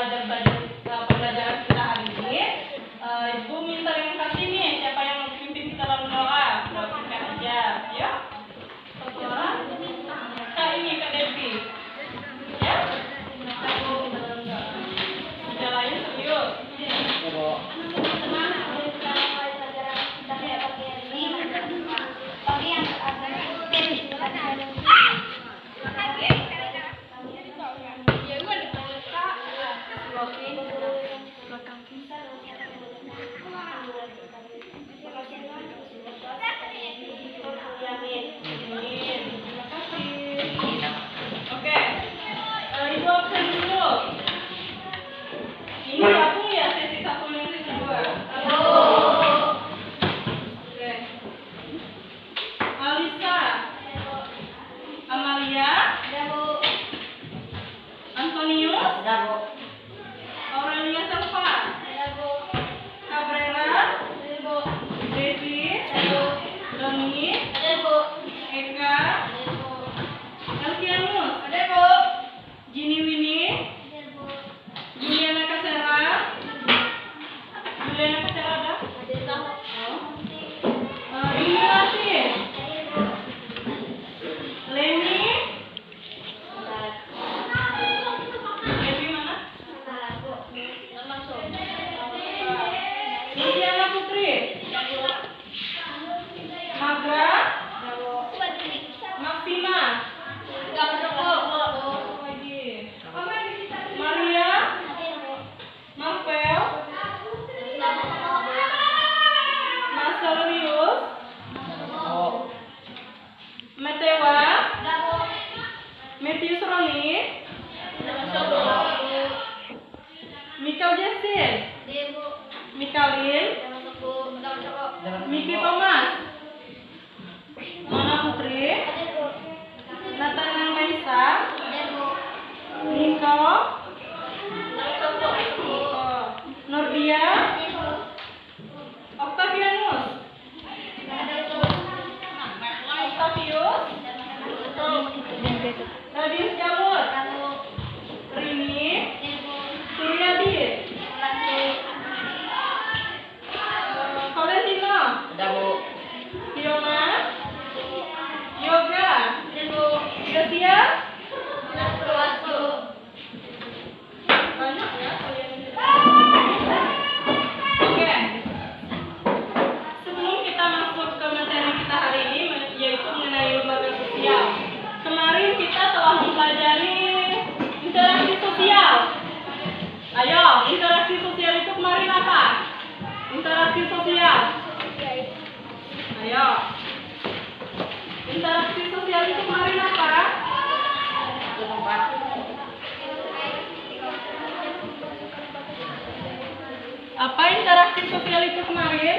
pembelajaran kita hari ini. Ibu minta yang kasih nih, siapa yang mau pimpin kita dalam doa? Buat kita aja, ya. Satu orang. Kak ini Kak Devi. Ya. Jalannya serius. Oke, Ibu absen dulu. Ini gabung ya sesi 1 dan sesi 2. Oke. Alisa, Amalia, Antonius, Aurelia Selva, Cabrera, Devi, Doni, Eka, Alfianus, Gini Winnie, Juliana Kasera, ada? Ini Latif, Leni, Devi mana? Luciana Putri, Magra, Maksima, Maria, Marvel, Marcelius, Metewa, Matthews Roni, Michael Jessin, Mikalin, Miki Thomas, Mona Putri, Nathaniel Maisa, Niko, Nordia, Octavianus, Octavius, Radius Jamur, Rini, Suryadi, Valentino, Fiona, Yoga, Gracia, banyak ya kalian ini. Oke. Sebelum kita masuk ke materi kita hari ini, yaitu mengenai lembaga sosial. Kemarin kita telah mempelajari interaksi sosial. Ayo, interaksi sosial itu kemarin apa? Interaksi sosial. Ayo. Interaksi sosial itu kemarin apa? Apa interaksi sosial itu kemarin?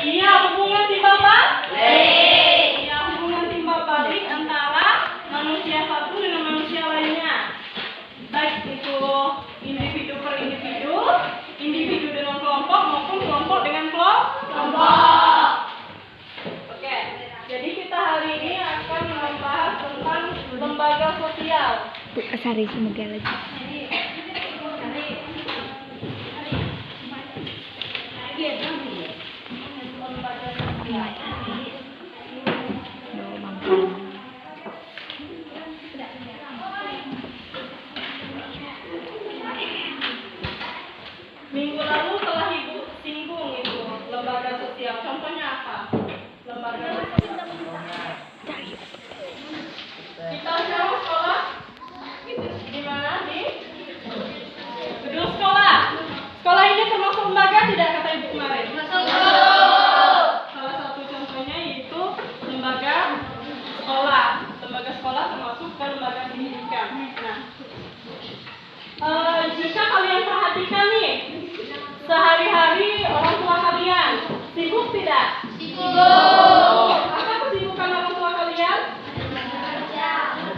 Iya, hubungan timbal balik. Iya, hubungan timbal balik antara manusia satu dengan manusia lainnya. Baik itu individu per individu, individu dengan kelompok maupun kelompok dengan kelompok. Oke, jadi kita hari ini akan membahas tentang lembaga sosial. Bu, Sari semoga lagi. Minggu lalu telah Ibu singgung itu lembaga sosial. Contohnya apa? Lembaga sosial. Kita sekarang sekolah di mana? Di gedung sekolah. Sekolah ini termasuk lembaga tidak kata Ibu kemarin? Salah satu contohnya yaitu lembaga sekolah. Lembaga sekolah termasuk ke lembaga pendidikan. Nah, jika kalian perhatikan nih, sehari-hari orang tua kalian sibuk tidak? Sibuk. Apa kesibukan orang tua kalian?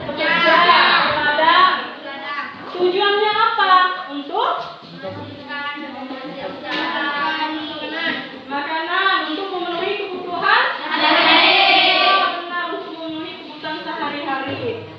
Bekerja, ladang. Tujuannya apa? Untuk makanan, untuk memenuhi kebutuhan sehari-hari. Benar, untuk memenuhi kebutuhan sehari-hari.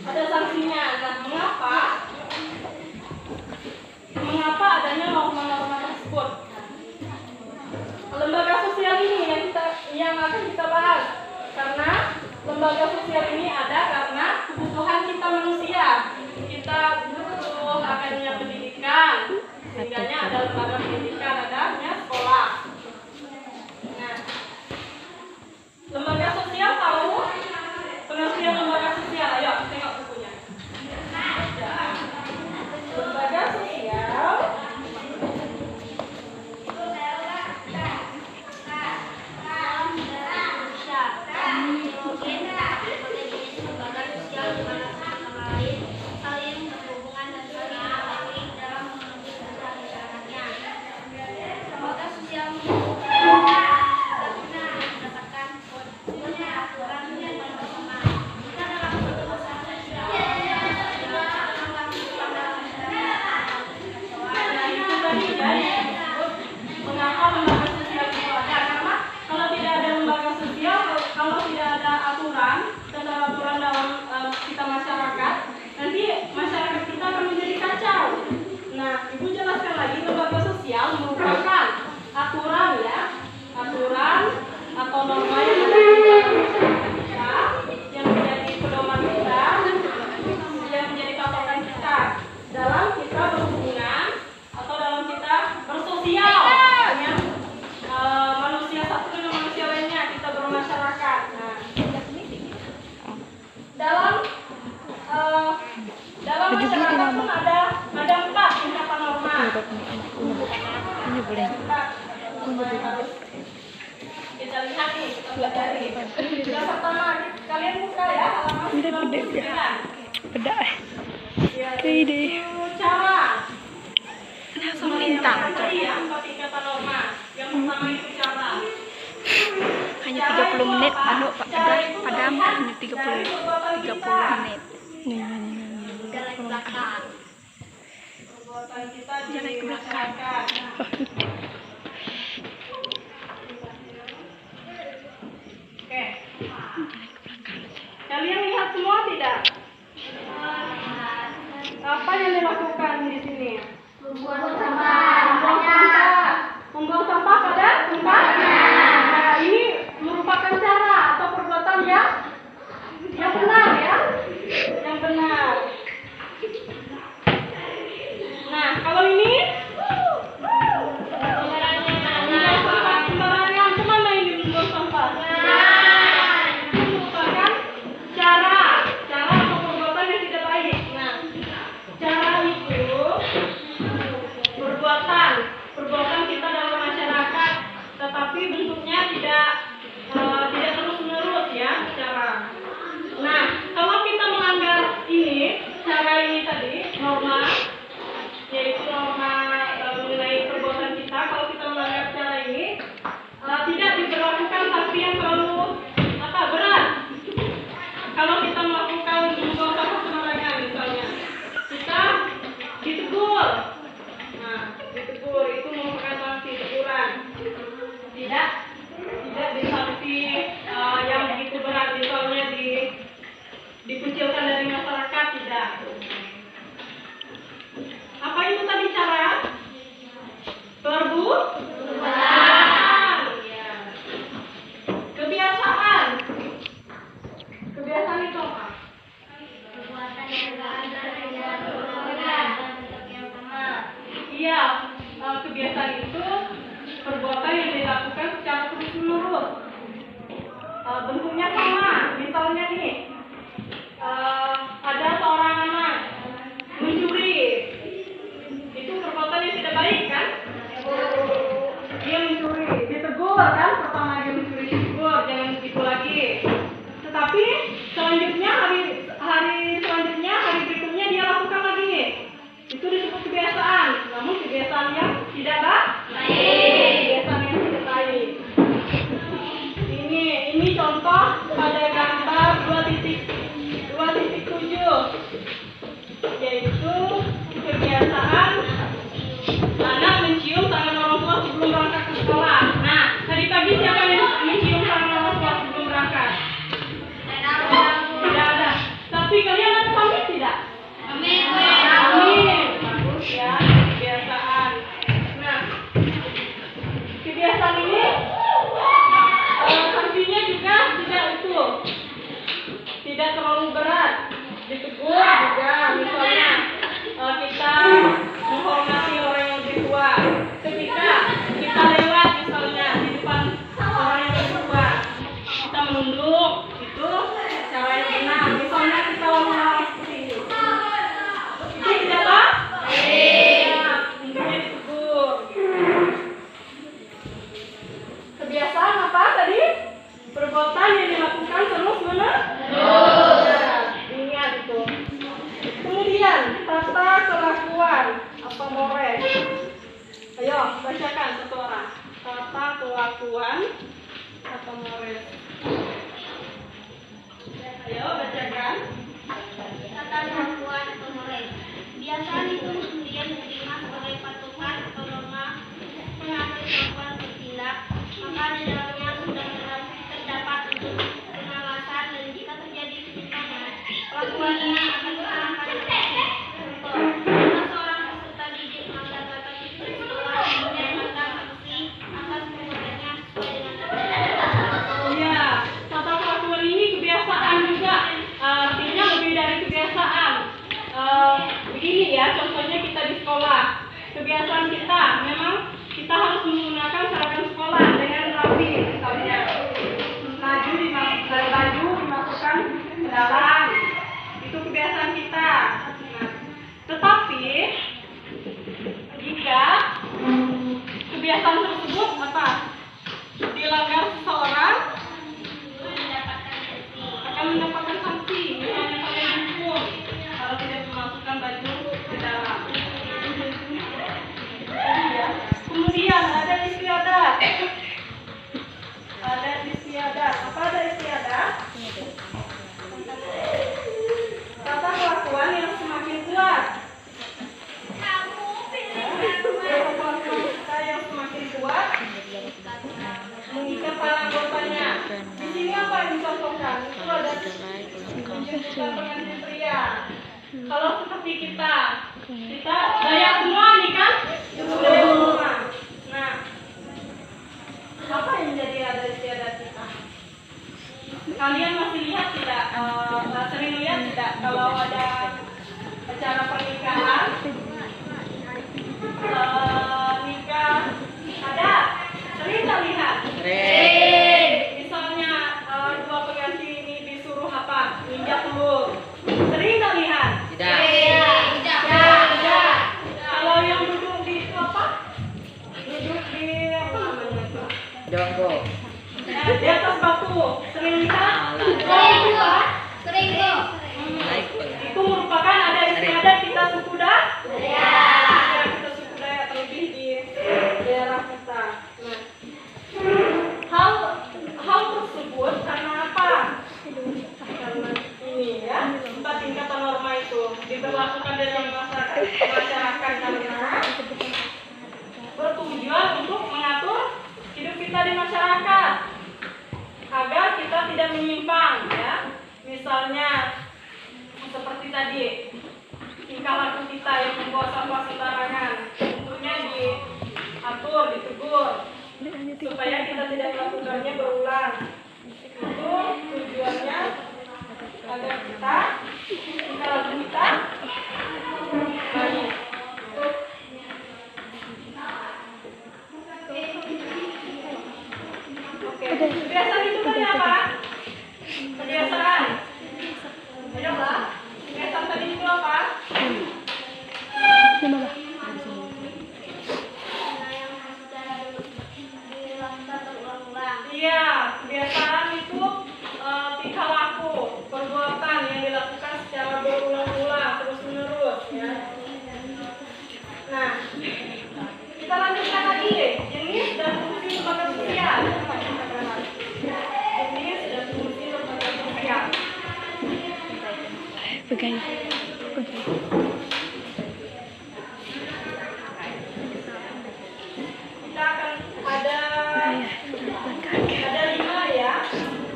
Ada sanksinya. Nah, mengapa adanya norma-norma tersebut? Lembaga sosial ini yang akan kita bahas, karena lembaga sosial ini ada karena kebutuhan kita manusia. Kita butuh adanya pendidikan, sehingga ada lembaga pendidikan, adanya sekolah. Nah, lembaga sosial tahu pengertian lembaga sosial? Ayo tengok bukunya. Lembaga sosial aturan atau norma yang ada di dalam masyarakat kita, yang menjadi pedoman kita, yang menjadi patokan kita dalam kita berhubungan atau dalam kita bersosial dengan manusia satu dengan manusia lainnya, kita bermasyarakat. Nah, dalam masyarakat pun ada 4 tingkatan norma. Ini boleh. Kita lihat nih, kita pelajari. Yang pertama, kalian buka ya halaman 99. Beda. Kayak deh. Cara. Langsung minta. Ya, 4 tingkatan norma. Yang pertama itu cara. Hanya 30 menit, anu padam hanya 30 menit. Nih. Perbuatan kita di Jangan ke belakang. masyarakat. Oke. Kalian lihat semua tidak? Apa yang dilakukan di sini? Membuang sampah pada tempatnya. Nah, ini merupakan cara atau perbuatan yang benar ya, yang benar. Nah, kalau ini Tapi kalian ada pamit tidak? Amin. Bagus ya, kebiasaan. Nah, kebiasaan ini sanksinya juga tidak utuh, tidak terlalu berat. Ditegur juga, misalnya kita menghormati orang yang lebih tua. Ketika kita lewat misalnya di depan orang yang lebih tua, kita menunduk, itu cara yang benar. Misalnya kita lalu-lalu seperti ini. Itu tidak apa? Intinya ditegur. Kebiasaan apa tadi? Perbuatan yang dilakukan terus menerus. Ingat itu. Kemudian tata kelakuan atau mores. Ayo bacakan satu orang. Tata kelakuan atau mores. Ayo bacakan. Tata kelakuan atau mores. Biasanya itu kemudian diterima sebagai patokan atau norma pengatur kemampuan bertindak, maka di dalamnya sudah terdapat untuk pengawasan dan jika terjadi penyimpangan, pelakuannya akan diterapkan sanksi. Contoh, jika seorang peserta didik melanggar tata tertib sekolah, mendapatkan sanksi atas perbuatannya sesuai dengan aturan. Iya, tata kelakuan ini kebiasaan juga. Artinya lebih dari kebiasaan. Begini ya, contohnya kita di sekolah. Kebiasaan kita memang kita harus menggunakan seragam sekolah dengan rapi, misalnya baju dimasukkan ke dalam. Itu kebiasaan kita. Nah, tetapi jika kebiasaan tersebut dilanggar seseorang, akan mendapatkan sanksi. Misalnya kalian dihukum kalau tidak memasukkan baju ke dalam. Kemudian ada istiadat. Apa ada istiadat? Tata kelakuan yang semakin kuat. Tata kelakuan kita yang semakin kuat mengikat para anggotanya. Di sini apa yang dicontohkan? Itu ada pengantin pria. Kalau seperti kita daya semua nih kan? Daya semua. Nah, apa yang menjadi ada istiadat kita? Kalian masih lihat tidak? Sering lihat tidak? Kalau ada acara pernikahan, nikah, ada? Sering tak lihat? Sering. Misalnya dua pengantin ini disuruh apa? Injak telur. Sering tak lihat? Tidak. Tidak. Kalau yang duduk di itu apa? Duduk di apa namanya itu? Jonggo. Di atas batu. Sering lihat? Sering kok. Naik. Itu merupakan ada istiadat kita suku Dayak. Ya, kita suku Dayak terlebih di daerah kita. Nah, hal tersebut karena apa? Karena ini ya, 4 tingkatan norma itu diberlakukan dalam masyarakat karena bertujuan untuk mengatur hidup kita di masyarakat agar kita tidak menyimpang ya. Misalnya seperti tadi tingkah laku kita yang membawa sampah sembarangan, tentunya diatur, ditegur supaya kita tidak melakukannya berulang. Itu tujuannya agar kita tingkah laku kita baik. Oke, kebiasaan itu tadi apa? Kebiasaan. Ayolah, kebiasaan tadi itu apa? Iya, kebiasaan itu tingkah laku, perbuatan yang dilakukan secara berulang-ulang, terus-menerus ya. Nah, kita lanjutkan lagi jenis dan fungsi lembaga sosial. Jenis dan fungsi lembaga sosial. Pegang. Kita akan ada 5 ya.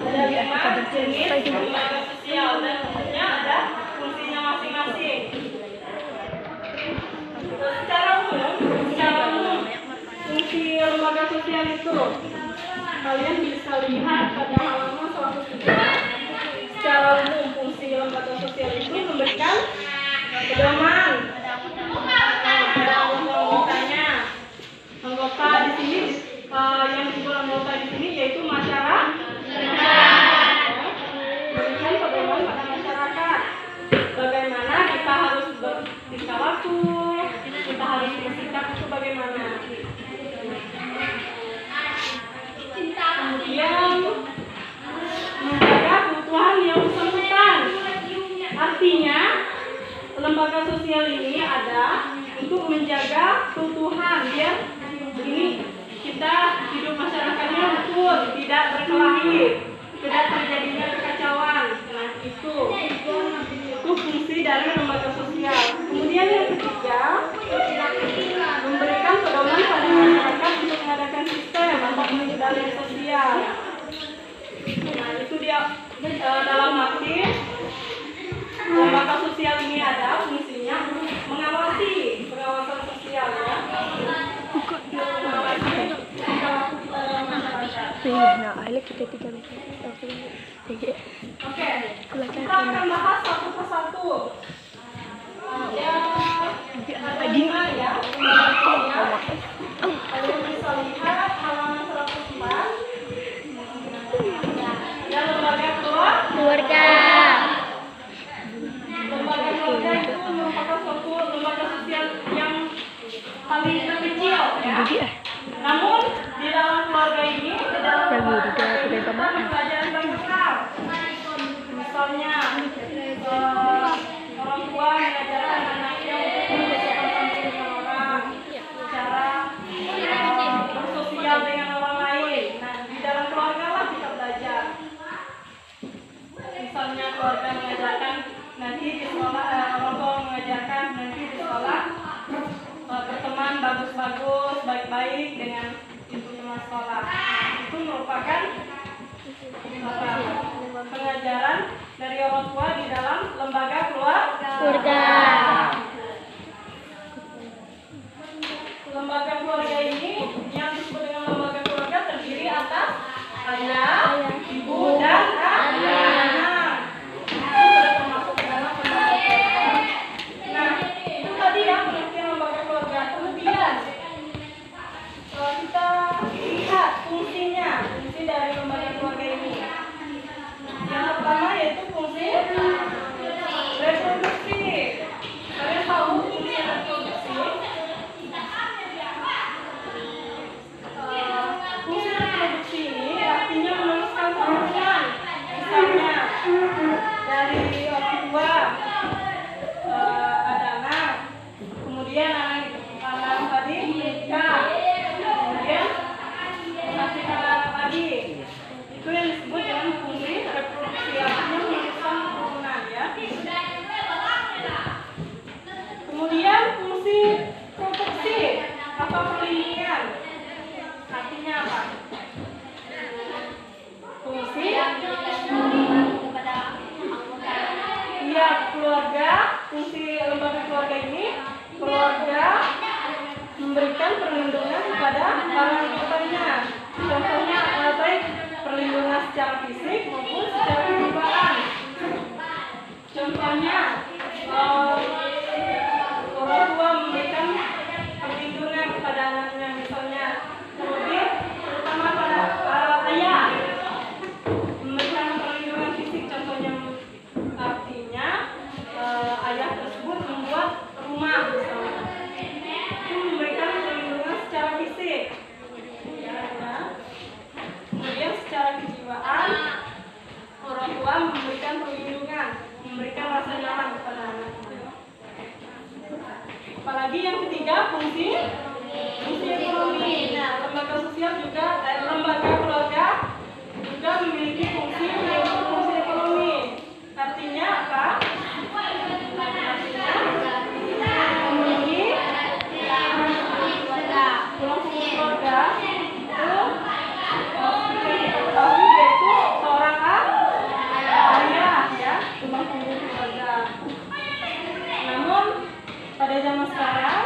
Ada 5 jenis lembaga sosial dan tentunya ada pedoman. Ada anggota-anggotanya. Anggota di sini yang disebut anggota di sini yaitu masyarakat. Memberikan pedoman pada masyarakat. Bagaimana kita harus bertingkah laku, kita harus bersikap itu bagaimana. Kemudian menjaga kebutuhan yang bersangkutan. Artinya lembaga sosial ini ada untuk menjaga keutuhan biar ini kita hidup masyarakatnya betul, tidak berkelahi, tidak terjadinya kekacauan. Nah itu fungsi dari lembaga sosial. Kemudian yang ketiga, memberikan pedoman pada masyarakat untuk mengadakan sistem atau pengendalian sosial. Nah itu dia dalam arti lembaga sosial ini ada fungsinya mengawasi pengawasan sosial ya. Nah, ayo kita 3 menit. Oke, kita akan bahas satu persatu. Ya, ada 5 ya. Kalian bisa lihat halaman 104. Ya, lembaga Keluarga. Lembaga keluarga itu merupakan suatu lembaga sosial yang paling terkecil ya. Namun di dalam keluarga ini, di dalam keluarga kita pelajaran banyak hal. Misalnya orang tua mengajarkan anaknya untuk bersopan santun dengan orang, cara bersosial dengan orang lain. Nah di dalam keluarga lah kita belajar. Misalnya keluarga mengajarkan nanti di sekolah, orang tua mengajarkan nanti di sekolah berteman bagus-bagus, baik-baik dengan teman sekolah. Itu merupakan pengajaran dari orang tua di dalam lembaga keluarga. Lembaga keluarga ini yang disebut dengan lembaga keluarga terdiri atas ayah, ibu, dan anak. Itu sudah termasuk dalam lembaga keluarga. Nah, itu tadi ya pengertian lembaga keluarga. Kemudian kita lihat fungsi dari lembaga keluarga ini. Yang pertama yaitu fungsi reproduksi. Kalian tahu fungsi reproduksi? Fungsi reproduksi ini artinya meneruskan keturunan. Misalnya dari orang tua ada anak, kemudian anak tadi menikah, kemudian masih anak tadi. Itu yang disebut dengan fungsi reproduksi, artinya meneruskan keturunan ya. Kemudian fungsi proteksi atau perlindungan, artinya apa? Fungsi ya keluarga, fungsi lembaga keluarga ini keluarga memberikan perlindungan kepada para anggotanya. Contohnya baik perlindungan secara fisik maupun secara kejiwaan. Contohnya orang tua memberikan perlindungan kepada anaknya, misalnya terlebih terutama pada ayah memberikan perlindungan fisik. Contohnya artinya ayah tersebut membuat rumah misalnya, itu memberikan perlindungan secara fisik ya. Kemudian secara kejiwaan orang tua memberikan perlindungan, memberikan rasa nyaman kepada anaknya. Apalagi yang ketiga fungsi ekonomi. Nah, lembaga sosial juga lembaga keluarga juga memiliki fungsi ekonomi. Artinya apa? Artinya memenuhi fungsi keluarga itu seperti kita ketahui yaitu seorang ayah ya, tulang punggung keluarga. Namun pada zaman sekarang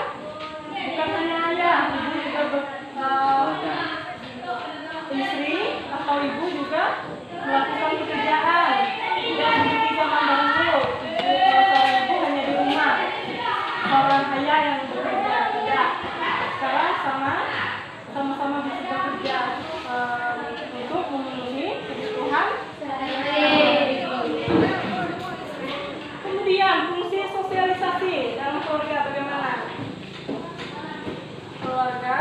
bukan hanya sosialisasi dalam keluarga bagaimana? Keluarga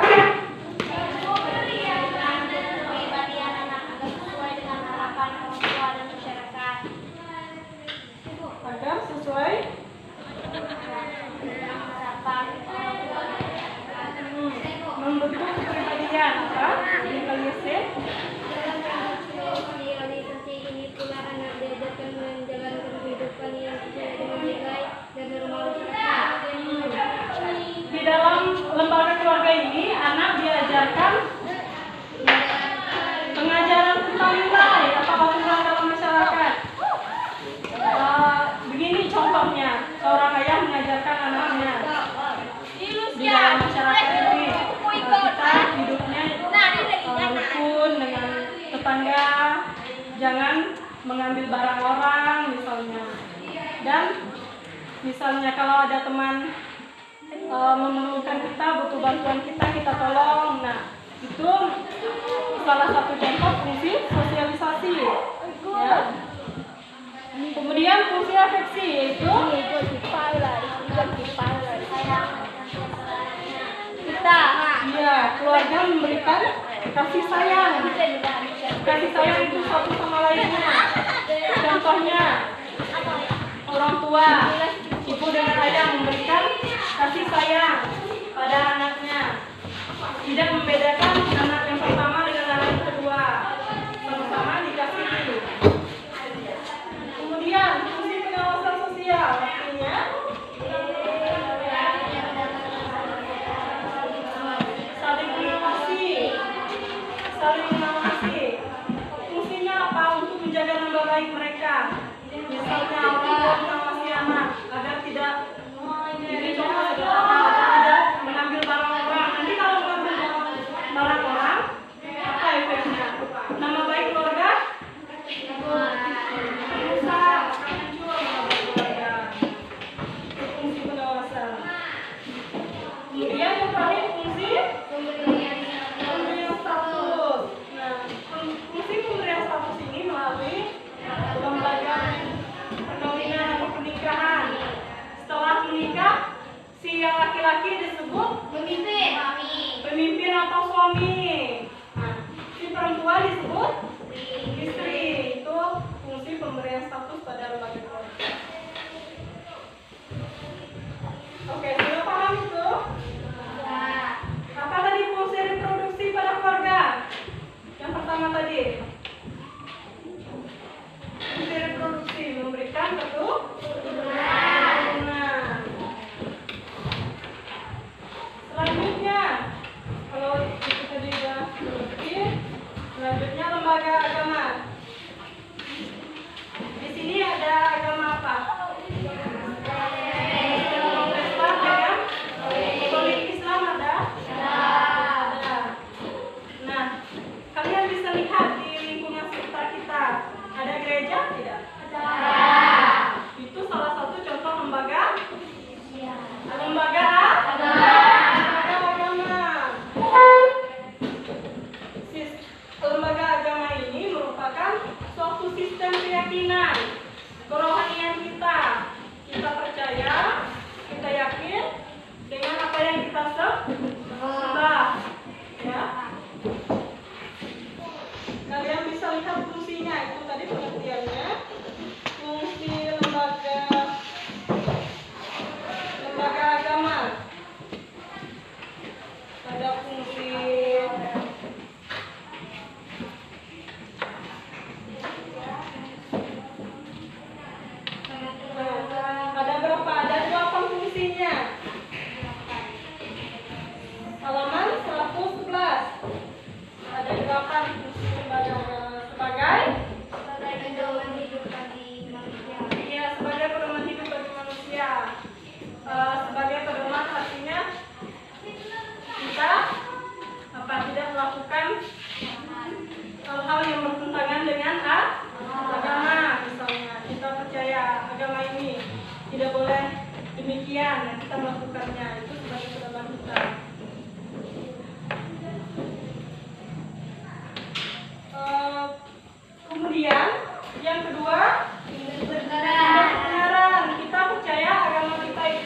kepribadian anak agar sesuai dengan harapan orang tua dan masyarakat. agar sesuai Dengan harapan orang tua dan masyarakat. membentuk kepribadian apa? Intelisi Sosialisasi ini pula anak diajarkan menjalankan kehidupan yang sesuai dengan nilai dan norma masyarakat. di dalam lembaga keluarga ini anak diajarkan pengajaran tentang nilai atau aturan dalam masyarakat. Begini contohnya, seorang ayah mengajarkan anaknya di dalam masyarakat ini kita hidupnya rukun dengan tetangga, jangan mengambil barang orang misalnya. Dan misalnya kalau ada teman memerlukan kita, butuh bantuan kita, kita tolong. Nah, itu salah satu contoh fungsi sosialisasi. Ya. Kemudian fungsi afeksi yaitu Kita iya, keluarga memberikan kasih sayang. Kasih sayang itu satu sama lainnya. Contohnya orang tua, ibu dengan ayah memberikan kasih sayang pada anaknya. Tidak membedakan anak yang pertama dengan anak yang kedua. Sama-sama dikasihi. Kemudian fungsi pengawasan sosial artinya saling mengawasi. Saling mengawasi. Fungsinya apa? Untuk menjaga nama baik mereka. Misalnya orang tua mengawasi anak agar tidak ini contoh sederhana, agar tidak mengambil barang orang. Nanti kalau mengambil barang orang, apa efeknya? Nama baik keluarga rusak, akan hancur nama baik keluarga. Itu fungsi pengawasan. Kemudian yang terakhir fungsi pemberian status. Nah, fungsi pemberian status ini melalui lembaga perkawinan atau pernikahan. Setelah menikah, si yang laki-laki disebut pemimpin atau suami. Nah, si perempuan disebut istri. Itu fungsi pemberian status pada lembaga keluarga. Oke, sudah paham itu? Apa tadi fungsi reproduksi pada keluarga? Yang pertama tadi. Fungsi reproduksi memberikan keturunan. Selanjutnya, kalau itu tadi sudah reproduksi, selanjutnya lembaga agama. Di sini ada agama apa? Islam dengan Katolik Islam ada? Ada. Nah, kalian bisa lihat di lingkungan sekitar kita ada gereja tidak? Ada. Itu salah satu contoh lembaga. Lembaga agama. Lembaga agama ini merupakan suatu sistem keyakinan kerohanian kita. Kita percaya, kita yakin dengan apa yang kita sembah. Ya. Kalian bisa lihat fungsinya, itu tadi pengertiannya. Fungsi lembaga agama. Ada fungsi ada berapa? Ada 8 fungsinya. Halaman 111. Ada 8 fungsi lembaga agama sebagai pedoman hidup bagi manusia. iya, sebagai pedoman hidup bagi manusia. Sebagai pedoman artinya kita tidak melakukan hal-hal yang bertentangan dengan agama. Misalnya kita percaya agama ini tidak boleh demikian, nah kita melakukannya, itu sebagai pedoman kita. Kemudian yang kedua, kebenaran. Kita percaya agama kita itu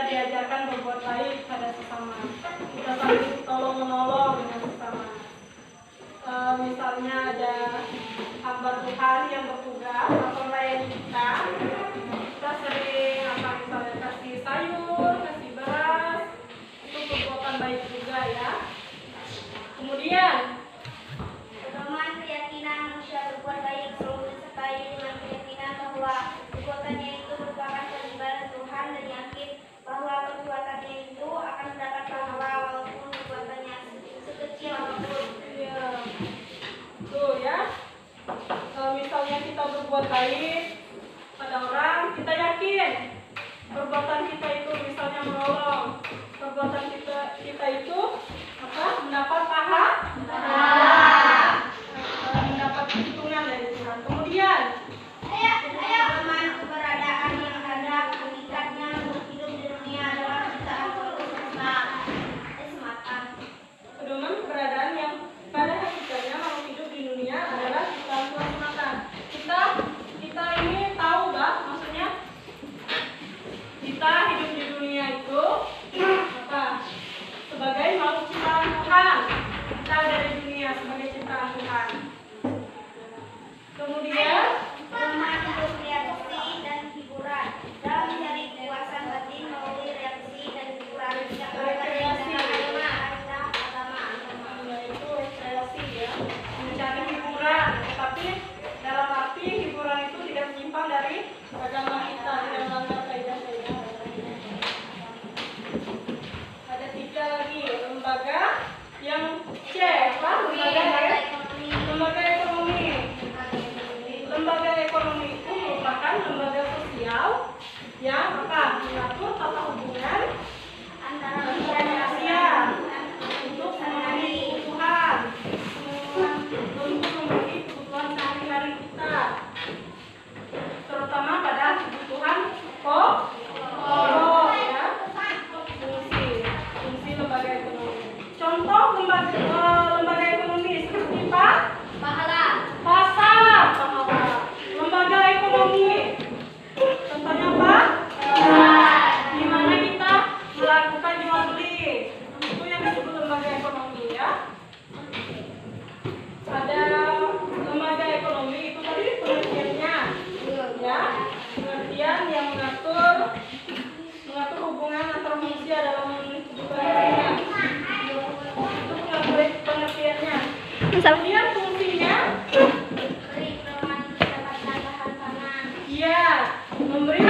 diajarkan berbuat baik pada sesama. Kita saling tolong menolong dengan sesama. Misalnya ada hamba Tuhan yang bertugas atau melayani kita sering misalnya kasih sayur, kasih beras, itu perbuatan baik juga ya. Kemudian Pedoman keyakinan manusia berbuat baik selalu disertai dengan keyakinan bahwa perbuatannya itu merupakan penimbalan Tuhan dan yakin bahwa perbuatannya itu akan mendapat pahala walaupun perbuatannya sekecil apapun. ya, tuh ya. Misalnya kita berbuat baik pada orang, kita yakin perbuatan kita itu misalnya menolong, perbuatan kita itu mendapat pahala, mendapat hitungan dari Tuhan. Kemudian Pedoman keberadaan yang ada hakikatnya untuk hidup di dunia adalah ciptaan Tuhan semata. pedoman keberadaan yang pada hakikatnya makhluk hidup di dunia adalah ciptaan Tuhan semata. Kita ini tahu nggak, maksudnya kita hidup di dunia itu sebagai makhluk ciptaan Tuhan. Kita ada di dunia sebagai ciptaan Tuhan. Kemudian Pedoman hidup reaksi dan hiburan dalam mencari kepuasan batin melalui reaksi dan hiburan yang berkaitan dengan agama. yaitu rekreasi ya, mencari hiburan, tetapi dalam arti hiburan itu tidak menyimpang dari agama kita, tidak melanggar kaidah-kaidah. Ada 3 lagi lembaga yang C, lembaga ekonomi. Lembaga ekonomi itu merupakan lembaga sosial yang mengatur tata hubungan Antara manusia untuk memenuhi kebutuhan, sehari-hari kita, terutama pada kebutuhan pokok ya. Fungsi lembaga ekonomi. Contoh lembaga ekonomi seperti pasar, lembaga ekonomi. Contohnya apa? Di mana kita melakukan jual beli. Itu yang disebut lembaga ekonomi ya. Ada lembaga ekonomi itu tadi pengertiannya ya. Pengertian yang mengatur hubungan antar manusia dalam memenuhi kebutuhan. Itu pengertiannya. Kemudian fungsinya beri pedoman mendapatkan bahan pangan. iya, memberi